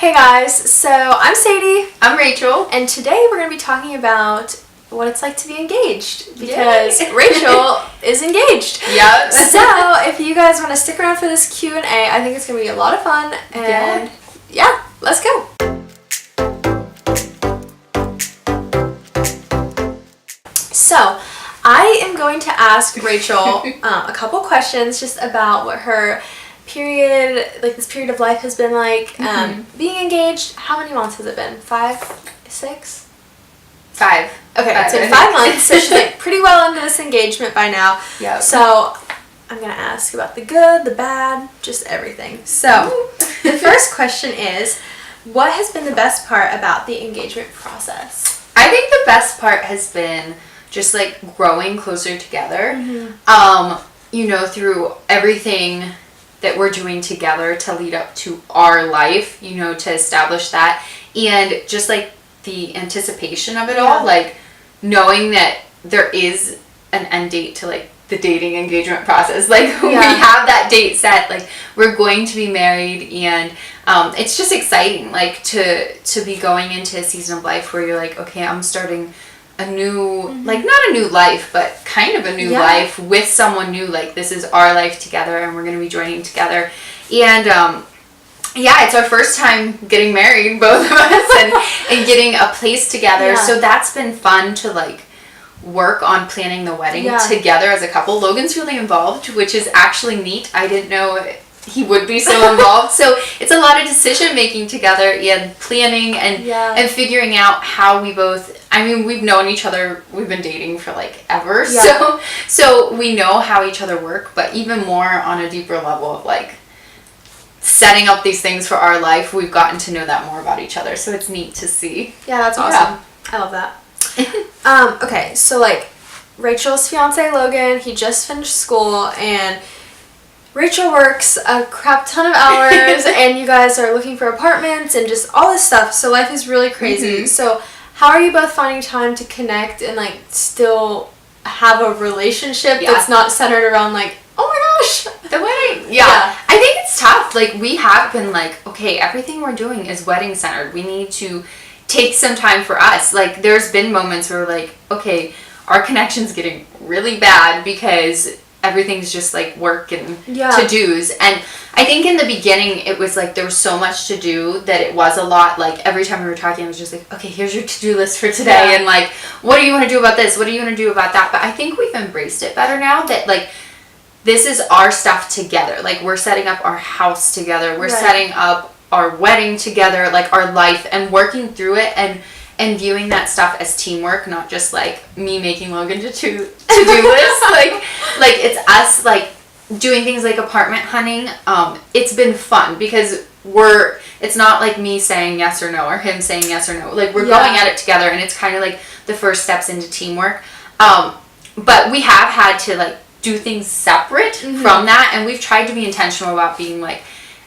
Hey guys, so I'm Sadie. I'm Rachel. And today we're going to be talking about what it's like to be engaged because Rachel is engaged. Yep. So if you guys want to stick around for this Q&A, I think it's going to be a lot of fun. And yeah, let's go. So I am going to ask Rachel a couple questions just about what her this period of life has been like. Being engaged, how many months has it been? 5, 6? 5. Okay, it's been 5 months, so she's like pretty well into this engagement by now. Yep. So I'm gonna ask about the good, the bad, just everything. So the first question is, what has been the best part about the engagement process? I think the best part has been just like growing closer together. Through everything that we're doing together to lead up to our life, to establish that, and just like the anticipation of it all, like knowing that there is an end date to like the dating engagement process. Like we have that date set, like we're going to be married, and it's just exciting, like to be going into a season of life where you're like, okay, I'm starting a new, like not a new life, but kind of a new life with someone new. Like this is our life together, and we're going to be joining together. And it's our first time getting married, both of us, and getting a place together. So that's been fun to like work on planning the wedding together as a couple. Logan's really involved, which is actually neat. I didn't know he would be so involved. So it's a lot of decision making together and planning and figuring out how we both, we've known each other, we've been dating for like ever. So we know how each other work, but even more on a deeper level of like setting up these things for our life, we've gotten to know that more about each other. So it's neat to see. Yeah, that's awesome. I love that. Okay, so like Rachel's fiance Logan, he just finished school, and Rachel works a crap ton of hours, and you guys are looking for apartments and just all this stuff. So life is really crazy. So how are you both finding time to connect and like still have a relationship that's not centered around like, oh my gosh, the wedding? Yeah. I think it's tough. Like we have been like, okay, everything we're doing is wedding centered. We need to take some time for us. Like there's been moments where we're like, okay, our connection's getting really bad because everything's just like work and to-dos. And I think in the beginning it was like there was so much to do that it was a lot. Like every time we were talking, I was just like, okay, here's your to-do list for today, and like, what do you want to do about this? What do you want to do about that? But I think we've embraced it better now that like this is our stuff together. Like we're setting up our house together. We're setting up our wedding together, like our life, and working through it and viewing that stuff as teamwork, not just like me making Logan to-do lists. like it's us like doing things like apartment hunting. It's been fun because it's not like me saying yes or no or him saying yes or no. Like we're going at it together, and it's kind of like the first steps into teamwork. But we have had to like do things separate from that, and we've tried to be intentional about being like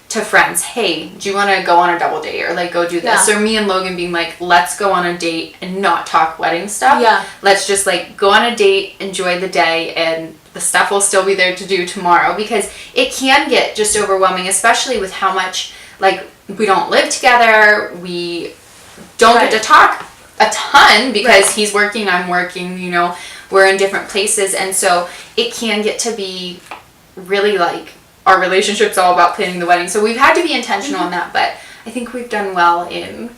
to friends, hey, do you want to go on a double date or like go do this? Or me and Logan being like, let's go on a date and not talk wedding stuff. Let's just like go on a date, enjoy the day, and the stuff will still be there to do tomorrow, because it can get just overwhelming, especially with how much like we don't live together. We don't get to talk a ton because he's working, I'm working, we're in different places, and so it can get to be really like our relationship's all about planning the wedding. So we've had to be intentional in that, but I think we've done well in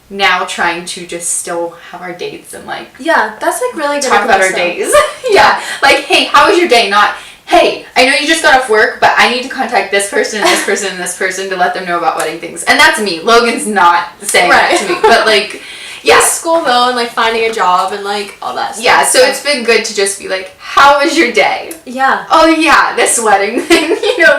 now trying to just still have our dates and like that's like really good talk about our days. Like, hey, how was your day? Not, hey, I know you just got off work, but I need to contact this person and this person and this person to let them know about wedding things. And that's me. Logan's not saying that to me, but like school though, and like finding a job and like all that stuff. So it's been good to just be like, how was your day? Oh yeah, this wedding thing,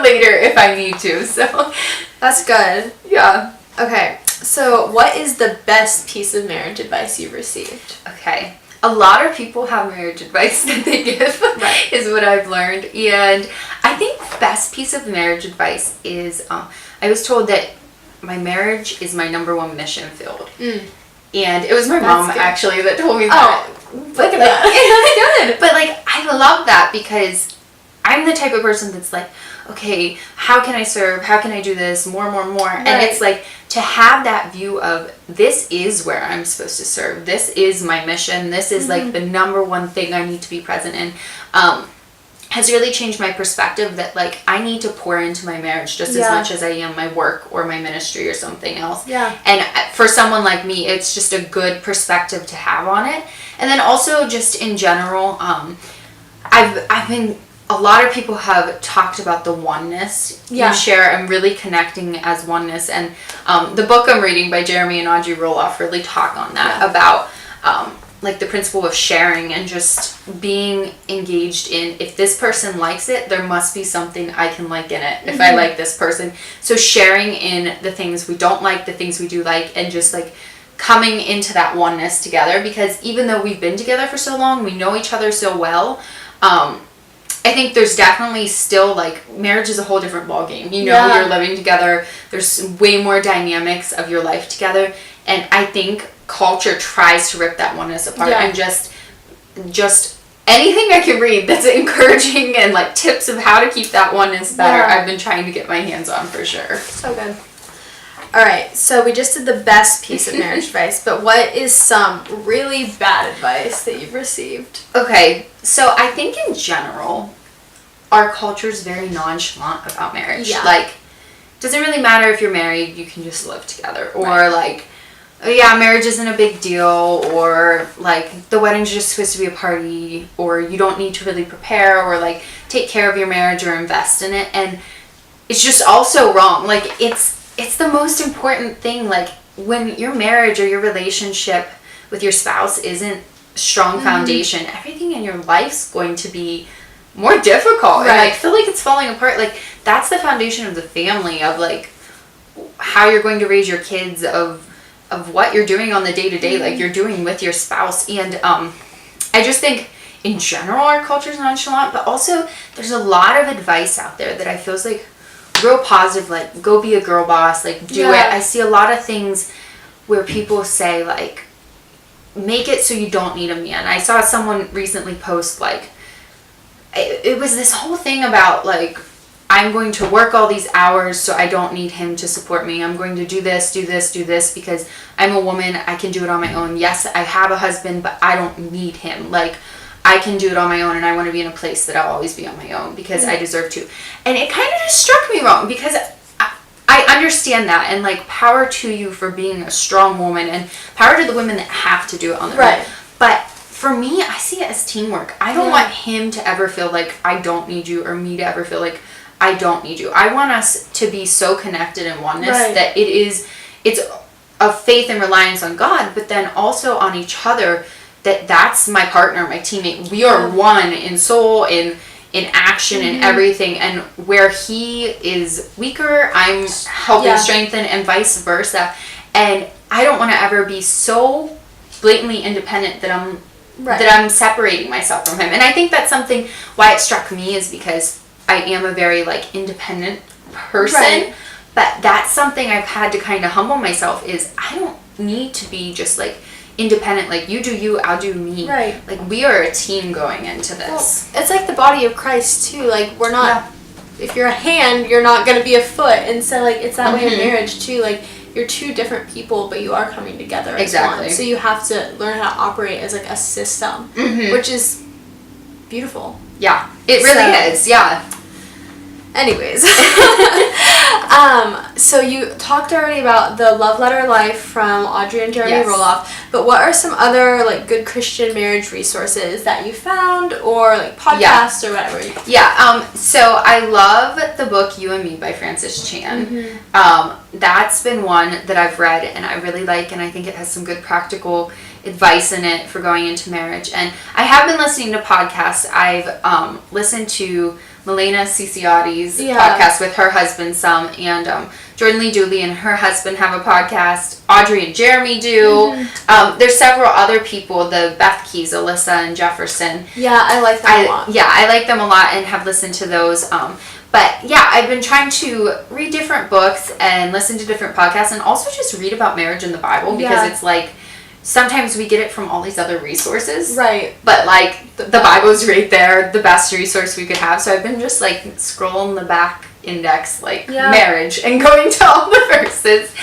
later if I need to. So that's good. Yeah. Okay, so what is the best piece of marriage advice you've received? Okay, a lot of people have marriage advice that they give, is what I've learned. And I think the best piece of marriage advice is, I was told that my marriage is my #1 mission field. And it was my mom actually that told me that. Look at that. That's good. But like I love that because I'm the type of person that's like, okay, how can I serve? How can I do this? More. Right. And it's like, to have that view of, this is where I'm supposed to serve. This is my mission. This is like the number one thing I need to be present in. Has really changed my perspective that like I need to pour into my marriage just as much as I am my work or my ministry or something else. Yeah. And for someone like me, it's just a good perspective to have on it. And then also just in general, I've been, a lot of people have talked about the oneness you share and really connecting as oneness. And the book I'm reading by Jeremy and Audrey Roloff really talk on that about like the principle of sharing and just being engaged in, if this person likes it, there must be something I can like in it if I like this person. So sharing in the things we don't like, the things we do like, and just like coming into that oneness together, because even though we've been together for so long, we know each other so well, I think there's definitely still, like, marriage is a whole different ballgame. You know, you're living together. There's way more dynamics of your life together. And I think culture tries to rip that oneness apart. And just anything I can read that's encouraging and, like, tips of how to keep that oneness better, I've been trying to get my hands on for sure. So good. All right, so we just did the best piece of marriage advice, but what is some really bad advice that you've received? Okay, so I think in general, our culture is very nonchalant about marriage. Yeah. Like, doesn't really matter if you're married, you can just live together. Or like, oh yeah, marriage isn't a big deal, or like the wedding's just supposed to be a party, or you don't need to really prepare or like take care of your marriage or invest in it. And it's just also wrong. Like, it's the most important thing. Like, when your marriage or your relationship with your spouse isn't a strong foundation, everything in your life's going to be more difficult. And like, feel like it's falling apart. Like, that's the foundation of the family, of like how you're going to raise your kids, of what you're doing on the day-to-day, like you're doing with your spouse. And I just think in general our culture's nonchalant, but also there's a lot of advice out there that I feel is like real positive, like go be a girl boss, like do it. I see a lot of things where people say like, make it so you don't need a man. I saw someone recently post like, it was this whole thing about like, I'm going to work all these hours so I don't need him to support me. I'm going to do this because I'm a woman. I can do it on my own. Yes, I have a husband, but I don't need him. Like, I can do it on my own, and I want to be in a place that I'll always be on my own because I deserve to. And it kind of just struck me wrong, because I understand that, and like, power to you for being a strong woman, and power to the women that have to do it on their own. But for me, I see it as teamwork. I don't want him to ever feel like I don't need you, or me to ever feel like I don't need you. I want us to be so connected in oneness that it's a faith and reliance on God, but then also on each other, that's my partner, my teammate. We are one in soul, in action, in everything. And where he is weaker, I'm helping strengthen, and vice versa. And I don't want to ever be so blatantly independent that I'm separating myself from him. And I think that's something why it struck me, is because I am a very like independent person, but that's something I've had to kind of humble myself, is I don't need to be just like independent, like you do you, I'll do me. Like, we are a team going into this. Well, it's like the body of Christ too. Like, we're not, if you're a hand, you're not going to be a foot. And so like, it's that way in marriage too. Like, you're two different people, but you are coming together as one. So you have to learn how to operate as like a system, which is beautiful. Yeah, it really is. Yeah. Anyways, so you talked already about the Love Letter Life from Audrey and Jeremy Roloff, but what are some other like good Christian marriage resources that you found, or like podcasts or whatever? So I love the book You and Me by Francis Chan. That's been one that I've read and I really like, and I think it has some good practical advice in it for going into marriage. And I have been listening to podcasts. I've listened to Milena Ciciotti's podcast with her husband some, and Jordan Lee Dooley and her husband have a podcast. Audrey and Jeremy do. There's several other people, the Beth Keys, Alyssa and Jefferson. Yeah, I like them a lot. Yeah, I like them a lot and have listened to those. But yeah, I've been trying to read different books and listen to different podcasts, and also just read about marriage in the Bible, because it's like, sometimes we get it from all these other resources. Right. But like the Bible's right there, the best resource we could have. So I've been just like scrolling the back index, like marriage, and going to all the verses.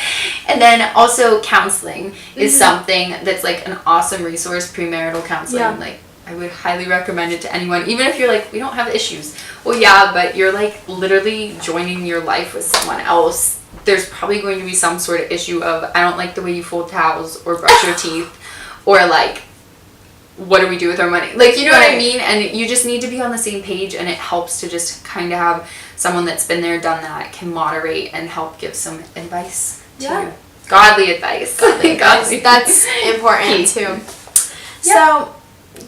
And then also counseling is something that's like an awesome resource, premarital counseling. Yeah. Like I would highly recommend it to anyone, even if you're like, we don't have issues. Well, yeah, but you're like literally joining your life with someone else. There's probably going to be some sort of issue of, I don't like the way you fold towels or brush your teeth, or like, what do we do with our money? Like, you know what I mean? And you just need to be on the same page, and it helps to just kind of have someone that's been there, done that, can moderate and help give some advice to you. Godly advice. Godly advice. That's important too. So,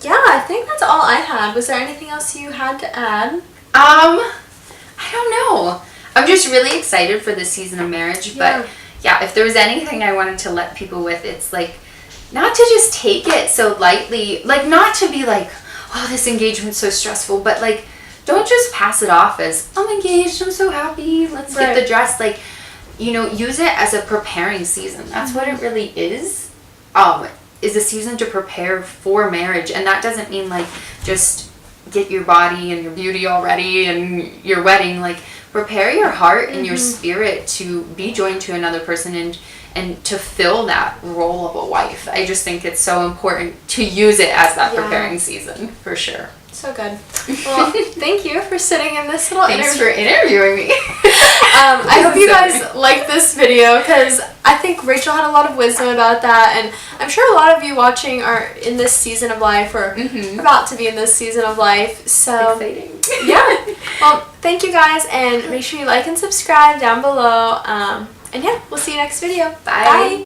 yeah, I think that's all I had. Was there anything else you had to add? I don't know. I'm just really excited for this season of marriage, but yeah, if there was anything I wanted to let people with, it's like, not to just take it so lightly, like not to be like, oh, this engagement's so stressful, but like, don't just pass it off as, I'm engaged, I'm so happy, let's get the dress. Like, you know, use it as a preparing season. That's what it really is a season to prepare for marriage. And that doesn't mean like just get your body and your beauty all ready and your wedding. Like, prepare your heart and your spirit to be joined to another person and to fill that role of a wife. I just think it's so important to use it as that preparing season, for sure. So good. Well, thank you for sitting in this little interview. Thanks for interviewing me. I hope you guys like this video, because I think Rachel had a lot of wisdom about that, and I'm sure a lot of you watching are in this season of life, or about to be in this season of life. So exciting. Yeah. Well, thank you guys, and make sure you like and subscribe down below. And yeah, we'll see you next video. Bye.